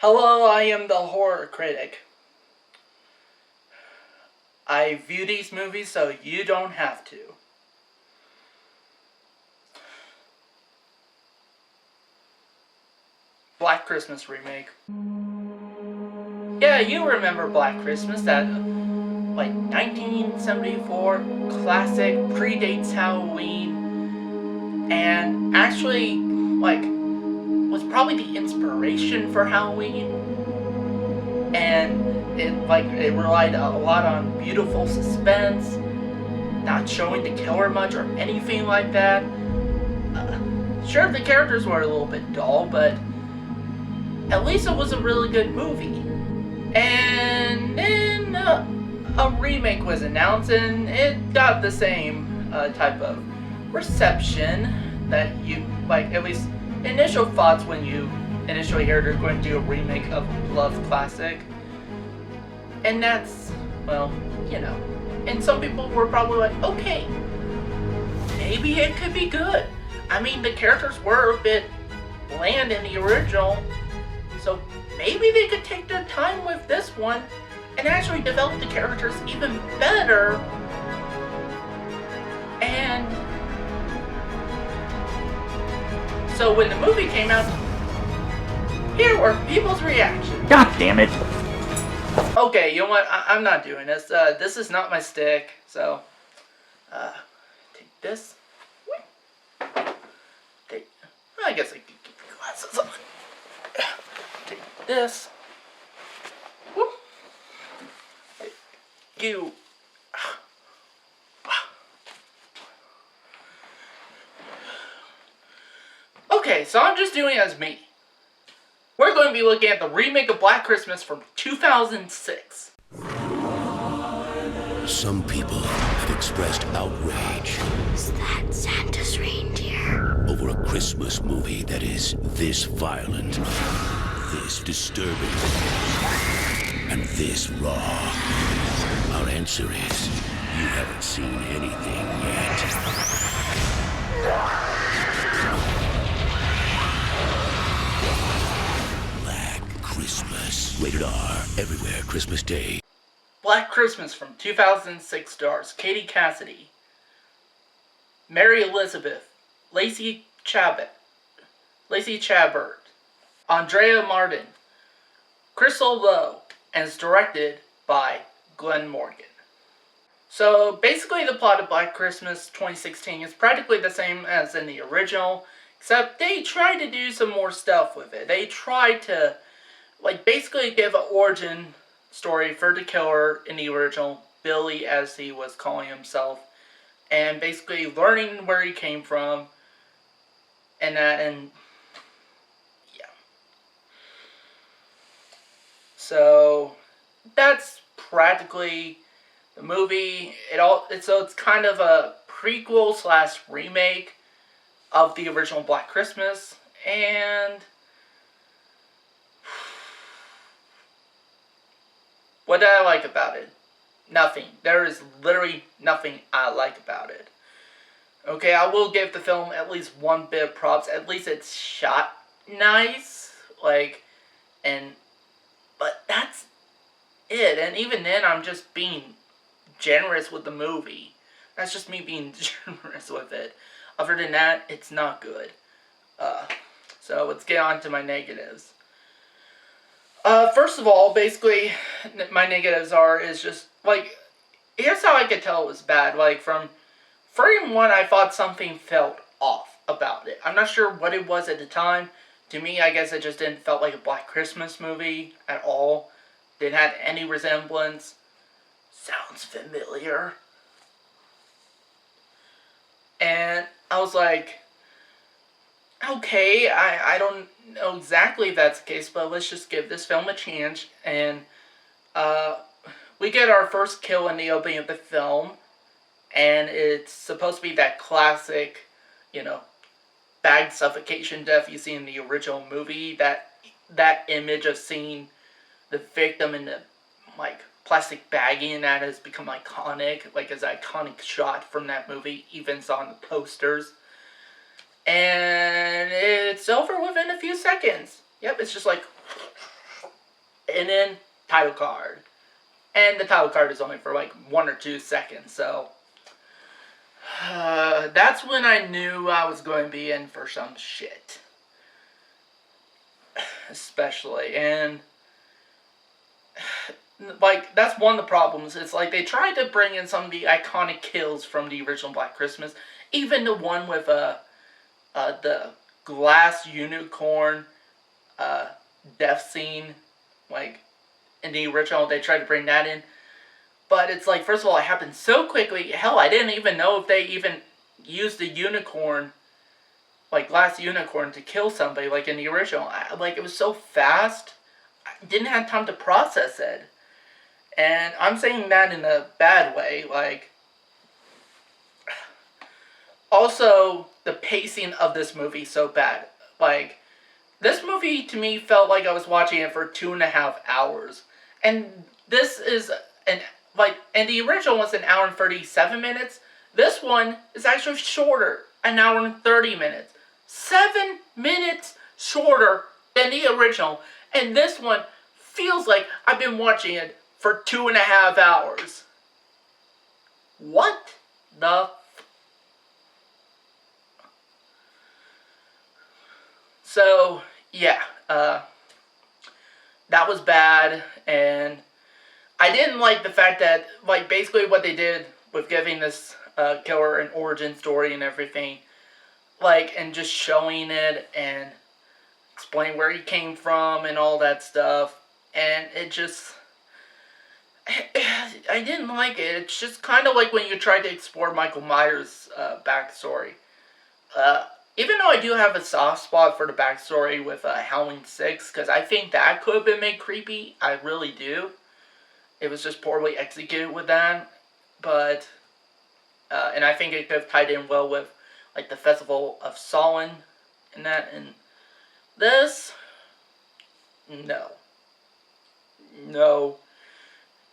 Hello, I am the horror critic. I view these movies so you don't have to. Black Christmas remake. Yeah, you remember Black Christmas, that 1974 classic, predates Halloween, and actually was probably the inspiration for Halloween. And it relied a lot on beautiful suspense, not showing the killer much or anything like that. Sure, the characters were a little bit dull, but at least it was a really good movie. And then a remake was announced, and it got the same type of reception that you, at least initial thoughts when you initially heard they're going to do a remake of a beloved classic. And that's, and some people were probably like, okay, maybe it could be good. I mean, the characters were a bit bland in the original, so maybe they could take their time with this one and actually develop the characters even better. And so when the movie came out, here were people's reactions. God damn it. Okay, you know what? I'm not doing this. This is not my stick, so take this. I guess I could keep the glasses on. Take this. Whoop. You. Okay, so I'm just doing it as me. We're going to be looking at the remake of Black Christmas from 2006. Some people have expressed outrage. Is that Santa's reindeer? Over a Christmas movie that is this violent, this disturbing, and this raw. Our answer is, you haven't seen anything yet. Black Christmas. Rated R. Everywhere Christmas Day. Black Christmas from 2006 stars Katie Cassidy, Mary Elizabeth, Lacey Chabert, Andrea Martin, Crystal Lowe, and is directed by Glenn Morgan. So basically the plot of Black Christmas 2016 is practically the same as in the original, except they tried to do some more stuff with it. They tried to basically give an origin story for the killer in the original, Billy as he was calling himself, and basically learning where he came from, and yeah. So that's practically the movie. It's kind of a prequel / remake of the original Black Christmas, and what did I like about it? Nothing. There is literally nothing I like about it. Okay, I will give the film at least one bit of props. At least it's shot nice. But that's it. And even then, I'm just being generous with the movie. That's just me being generous with it. Other than that, it's not good. So let's get on to my negatives. First of all, basically, my negatives is just, here's how I could tell it was bad. From frame one, I thought something felt off about it. I'm not sure what it was at the time. To me, I guess it just didn't felt like a Black Christmas movie at all. Didn't have any resemblance. Sounds familiar. And I was like, okay, I don't know exactly if that's the case, but let's just give this film a chance. And we get our first kill in the opening of the film, and it's supposed to be that classic, bag suffocation death you see in the original movie. That image of seeing the victim in the plastic bagging, and that has become iconic, as an iconic shot from that movie, even saw in the posters. And it's over within a few seconds. Yep, it's just and then title card. And the title card is only for like 1 or 2 seconds, so that's when I knew I was going to be in for some shit. Especially, and like, that's one of the problems. It's like they tried to bring in some of the iconic kills from the original Black Christmas. Even the one with the glass unicorn death scene, like in the original, they tried to bring that in. But it's like, first of all, it happened so quickly. Hell, I didn't even know if they even used the unicorn, like glass unicorn, to kill somebody, like in the original. Like, it was so fast, I didn't have time to process it. And I'm saying that in a bad way, like, also, the pacing of this movie is so bad. Like, this movie, to me, felt like I was watching it for 2.5 hours. And this is and the original was 1 hour and 37 minutes. This one is actually shorter, 1 hour and 30 minutes. 7 minutes shorter than the original. And this one feels like I've been watching it for 2.5 hours. What the So, yeah, that was bad, and I didn't like the fact that, like, basically what they did with giving this killer an origin story and everything, like, and just showing it and explaining where he came from and all that stuff, and it just, I didn't like it. It's just kind of like when you tried to explore Michael Myers' backstory. Even though I do have a soft spot for the backstory with Halloween 6, because I think that could have been made creepy, I really do. It was just poorly executed with that, but, and I think it could have tied in well with, like, the Festival of Samhain and that, and this, no. No.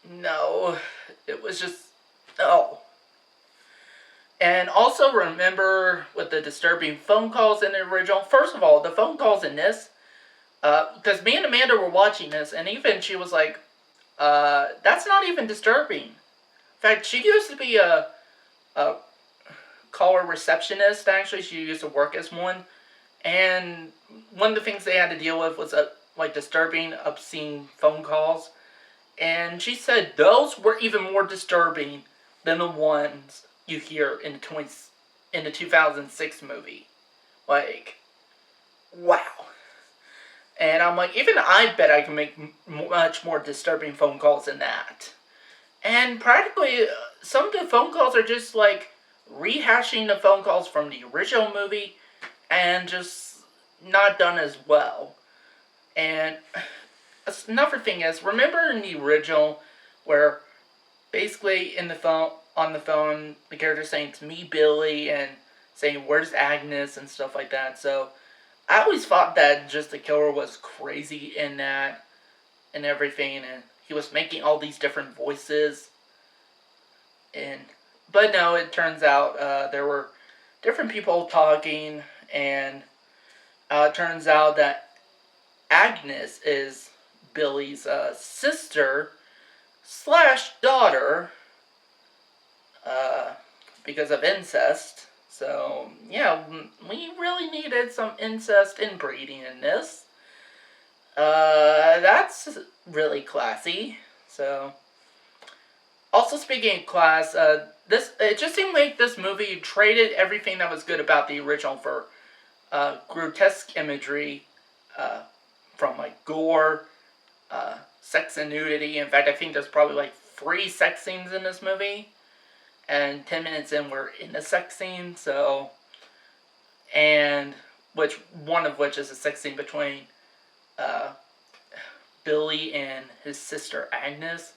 No. It was just, no. And also remember with the disturbing phone calls in the original. First of all, the phone calls in this, because me and Amanda were watching this, and even she was like, that's not even disturbing. In fact, she used to be a caller receptionist, actually. She used to work as one. And one of the things they had to deal with was, like, disturbing, obscene phone calls. And she said those were even more disturbing than the ones you hear in the 2006 movie. Like, wow. And I'm like, even I bet I can make much more disturbing phone calls than that. And practically, some of the phone calls are just like rehashing the phone calls from the original movie and just not done as well. And another thing is, remember in the original where basically on the phone, the character's saying, "It's me, Billy," and saying, "Where's Agnes?" and stuff like that. So I always thought that just the killer was crazy in that and everything, and he was making all these different voices. But no, it turns out there were different people talking, and it turns out that Agnes is Billy's sister / daughter, because of incest. So, yeah, we really needed some incest inbreeding in this. That's really classy. So, also speaking of class, it just seemed like this movie traded everything that was good about the original for grotesque imagery, from, like, gore, sex and nudity. In fact, I think there's probably like 3 sex scenes in this movie, and 10 minutes in we're in a sex scene. So, and one of which is a sex scene between Billy and his sister Agnes,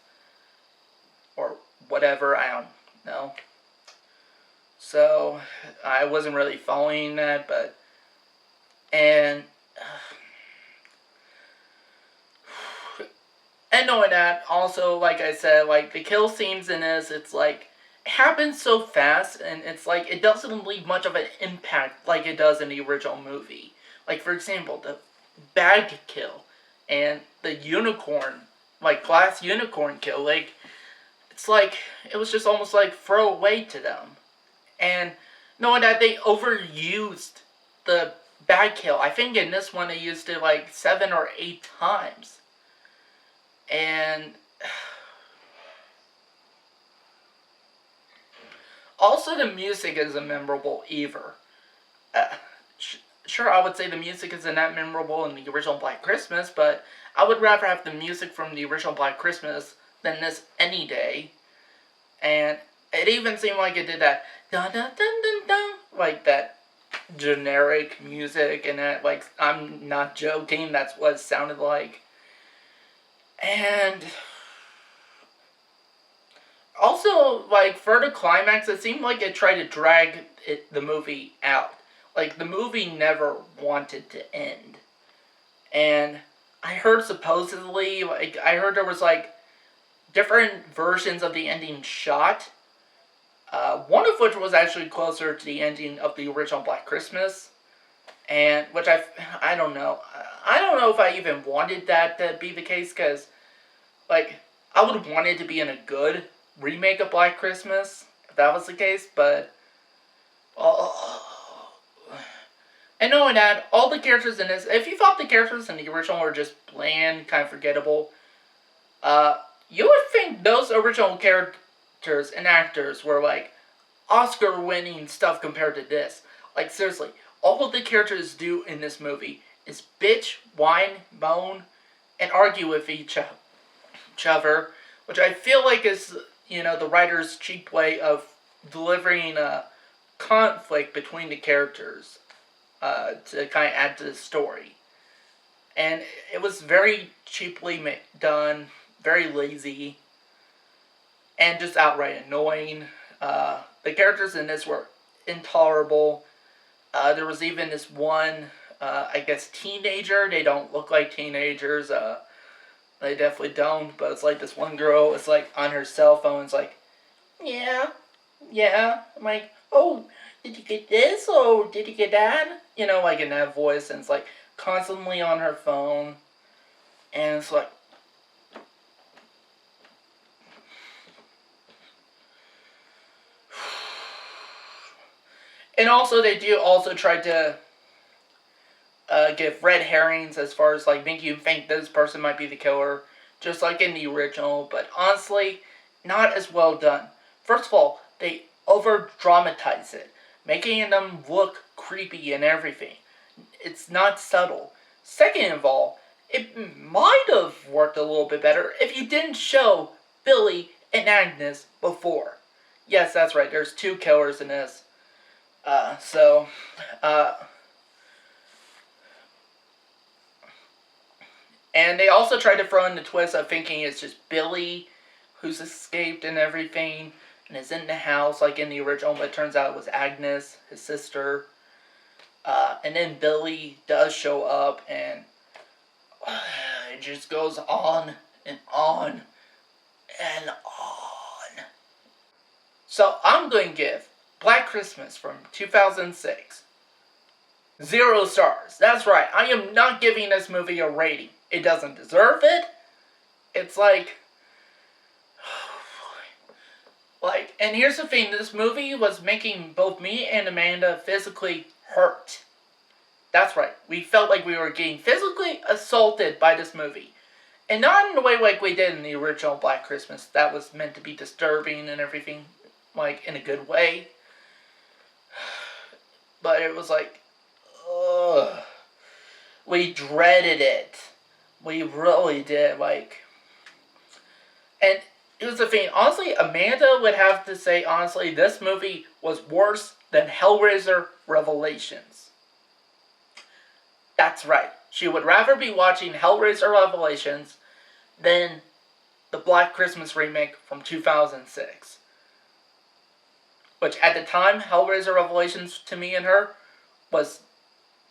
or whatever, I don't know. So I wasn't really following that, but and knowing that, also, like I said, like, the kill scenes in this, it's like, it happens so fast, and it's like, it doesn't leave much of an impact like it does in the original movie. Like, for example, the bag kill and the unicorn, like glass unicorn kill, like it's like it was just almost like throwaway to them. And knowing that they overused the bad kill, I think in this one they used it like 7 or 8 times. And also the music isn't memorable either. Sure, I would say the music isn't that memorable in the original Black Christmas, but I would rather have the music from the original Black Christmas than this any day. And it even seemed like it did that dun dun dun dun dun, like that generic music, and that, like, I'm not joking, that's what it sounded like. And also, like, for the climax, it seemed like it tried to drag the movie out. Like, the movie never wanted to end. And I heard supposedly, like, I heard there was, like, different versions of the ending shot. One of which was actually closer to the ending of the original Black Christmas. And, which I don't know. I don't know if I even wanted that to be the case, because, like, I would have wanted to be in a good remake of Black Christmas, if that was the case, but and knowing that, all the characters in this, if you thought the characters in the original were just bland, kind of forgettable, you would think those original characters and actors were, like, Oscar-winning stuff compared to this. Like, seriously, all of the characters do in this movie is bitch, whine, moan, and argue with each other, which I feel like is, you know, the writer's cheap way of delivering a conflict between the characters to kind of add to the story. And it was very cheaply done, very lazy, and just outright annoying. The characters in this were intolerable. There was even this one, I guess, teenager. They don't look like teenagers. They definitely don't. But it's like this one girl is like on her cell phone. It's like, yeah. I'm like, oh, did you get this? Oh, did you get that? You know, like in that voice. And it's like constantly on her phone. And it's like, and also they do also try to give red herrings as far as, like, make you think this person might be the killer, just like in the original, but honestly, not as well done. First of all, they over-dramatize it, making them look creepy and everything. It's not subtle. Second of all, it might have worked a little bit better if you didn't show Billy and Agnes before. Yes, that's right, there's 2 killers in this. And they also tried to throw in the twist of thinking it's just Billy who's escaped and everything, and is in the house like in the original, but it turns out it was Agnes, his sister. And then Billy does show up, and it just goes on and on and on. So I'm going to give Black Christmas from 2006 0 stars. That's right, I am not giving this movie a rating. It doesn't deserve it. It's like, and here's the thing, this movie was making both me and Amanda physically hurt. That's right, we felt like we were getting physically assaulted by this movie. And not in the way like we did in the original Black Christmas. That was meant to be disturbing and everything, like, in a good way. But it was like, ugh. We dreaded it. We really did, like. And here's the thing, honestly, Amanda would have to say, honestly, this movie was worse than Hellraiser Revelations. That's right. She would rather be watching Hellraiser Revelations than the Black Christmas remake from 2006. Which, at the time, Hellraiser Revelations, to me and her, was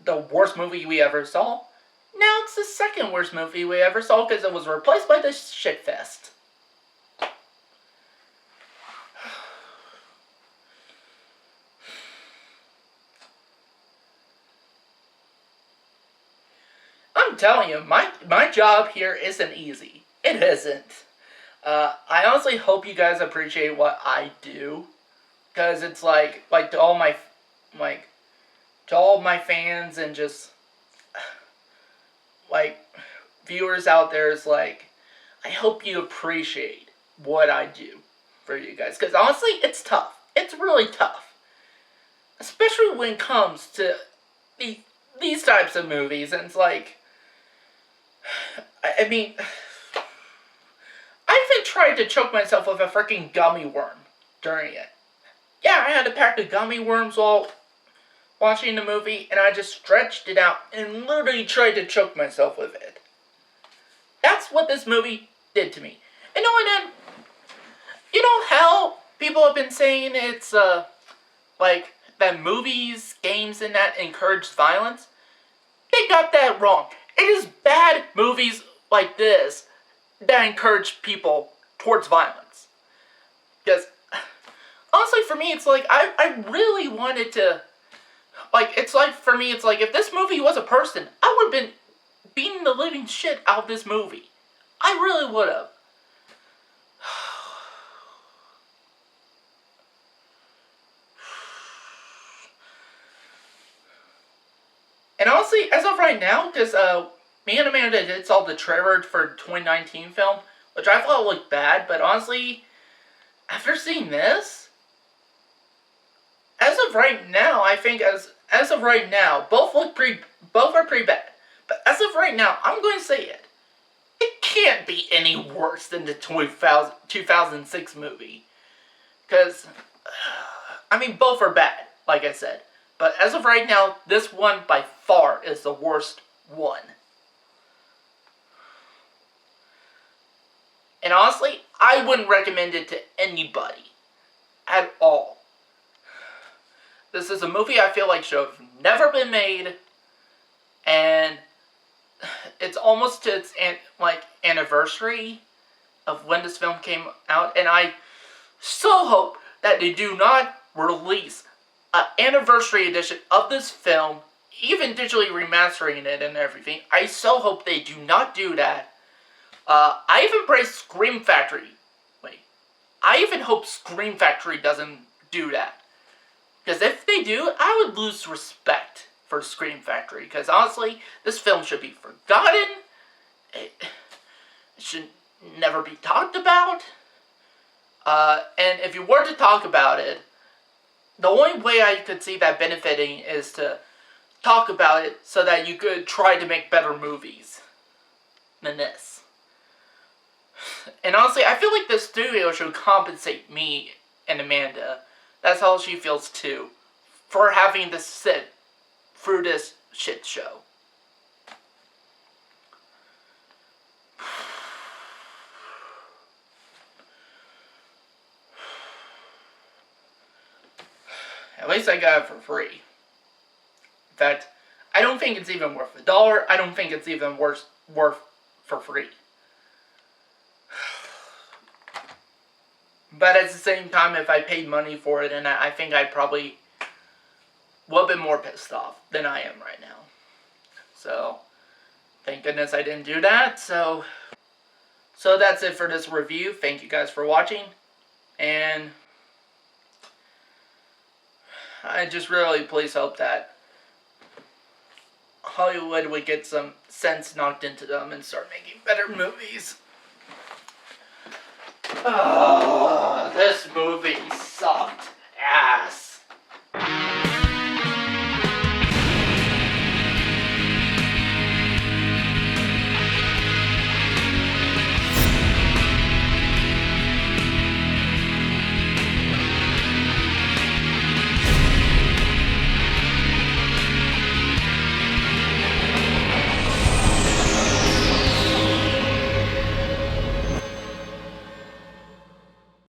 the worst movie we ever saw. Now it's the second worst movie we ever saw because it was replaced by this shitfest. I'm telling you, my job here isn't easy. It isn't. I honestly hope you guys appreciate what I do, because it's like to all my fans and just viewers out there, is like, I hope you appreciate what I do for you guys, because honestly, it's tough. It's really tough, especially when it comes to these types of movies. And it's like, I mean, I even tried to choke myself with a freaking gummy worm during it. Yeah, I had a pack of gummy worms while watching the movie, and I just stretched it out and literally tried to choke myself with it. That's what this movie did to me. And then, you know how people have been saying it's, that movies, games, and that encourage violence? They got that wrong. It is bad movies like this that encourage people towards violence. Because, honestly, for me, it's like, I really wanted to, it's like, for me, it's like, if this movie was a person, I would have been beating the living shit out of this movie. I really would have. And honestly, as of right now, because me and Amanda did saw the trailer for 2019 film, which I thought looked bad, but honestly, after seeing this, as of right now, I think as of right now, both are pretty bad. But as of right now, I'm going to say it. It can't be any worse than the 2006 movie. Because, I mean, both are bad, like I said. But as of right now, this one by far is the worst one. And honestly, I wouldn't recommend it to anybody. At all. This is a movie I feel like should have never been made. And it's almost to its anniversary of when this film came out. And I so hope that they do not release an anniversary edition of this film, even digitally remastering it and everything. I so hope they do not do that. I even pray Scream Factory. I even hope Scream Factory doesn't do that. Because if they do, I would lose respect for Scream Factory. Because honestly, this film should be forgotten. It should never be talked about. And if you were to talk about it, the only way I could see that benefiting is to talk about it so that you could try to make better movies than this. And honestly, I feel like the studio should compensate me and Amanda, that's how she feels too, for having to sit through this shit show. At least I got it for free. In fact, I don't think it's even worth $1. I don't think it's even worth for free. But at the same time, if I paid money for it, and I think I probably would have been more pissed off than I am right now. So, thank goodness I didn't do that. So that's it for this review. Thank you guys for watching. And I just really please hope that Hollywood would get some sense knocked into them and start making better movies. This movie sucked.